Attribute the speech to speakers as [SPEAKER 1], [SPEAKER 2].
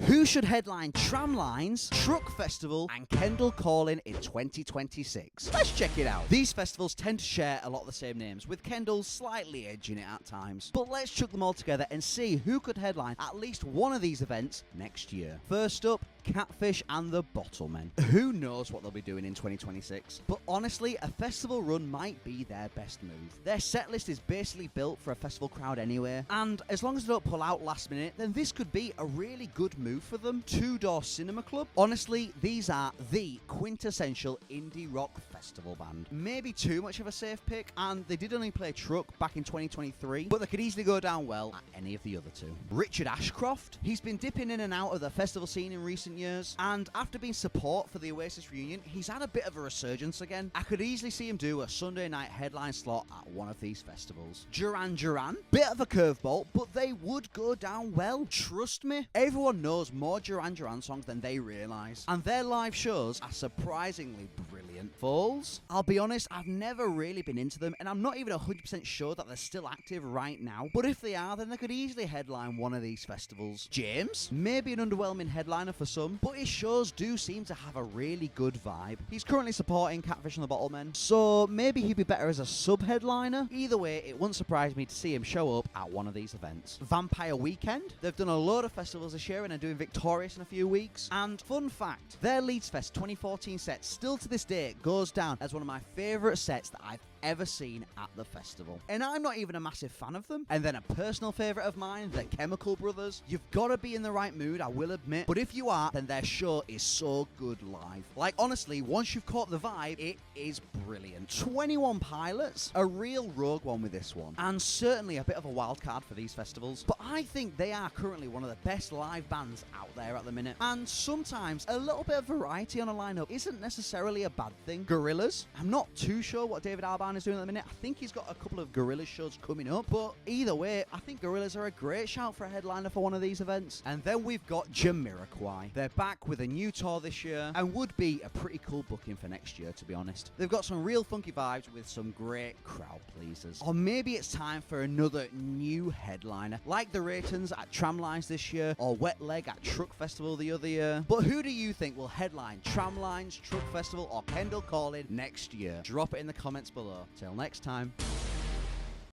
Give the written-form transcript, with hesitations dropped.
[SPEAKER 1] Who should headline Tramlines, Truck Festival, and Kendal Calling in 2026? Let's check it out. These festivals tend to share a lot of the same names, with Kendal slightly edging it at times. But let's chuck them all together and see who could headline at least one of these events next year. First up, Catfish and the Bottlemen. Who knows what they'll be doing in 2026? But honestly, a festival run might be their best move. Their set list is basically built for a festival crowd anyway, and as long as they don't pull out last minute, then this could be a really good move for them. Two Door Cinema Club. Honestly, these are the quintessential indie rock festival band. Maybe too much of a safe pick, and they did only play Truck back in 2023, but they could easily go down well at any of the other two. Richard Ashcroft. He's been dipping in and out of the festival scene in recent years, and after being support for the Oasis reunion, he's had a bit of a resurgence again. I could easily see him do a Sunday night headline slot at one of these festivals. Duran Duran, bit of a curveball, but they would go down well. Trust me, everyone knows more Duran Duran songs than they realise, and their live shows are surprisingly brilliant. Foals, I'll be honest, I've never really been into them, and I'm not even 100% sure that they're still active right now, but if they are, then they could easily headline one of these festivals. James, maybe an underwhelming headliner for some, but his shows do seem to have a really good vibe. He's currently supporting Catfish and the Bottlemen, so maybe he'd be better as a sub-headliner. Either way, it wouldn't surprise me to see him show up at one of these events. Vampire Weekend, they've done a load of festivals this year and are doing Victorious in a few weeks, and fun fact, their Leeds Fest 2014 set still to this day goes down as one of my favourite sets that I've ever seen at the festival. And I'm not even a massive fan of them. And then a personal favourite of mine, the Chemical Brothers. You've got to be in the right mood, I will admit, but if you are, then their show is so good live. Like, honestly, once you've caught the vibe, it is brilliant. 21 Pilots, a real rogue one with this one, and certainly a bit of a wild card for these festivals, but I think they are currently one of the best live bands out there at the minute, and sometimes a little bit of variety on a lineup isn't necessarily a bad thing. Gorillaz, I'm not too sure what David Albarn is doing at the minute. I think he's got a couple of Gorillaz shows coming up, but either way, I think Gorillaz are a great shout for a headliner for one of these events. And then we've got Jamiroquai. They're back with a new tour this year and would be a pretty cool booking for next year, to be honest. They've got some real funky vibes with some great crowd pleasers. Or maybe it's time for another new headliner, like the Raytons at Tramlines this year, or Wet Leg at Truck Festival the other year. But who do you think will headline Tramlines, Truck Festival, or Kendal Calling next year? Drop it in the comments below. Till next time.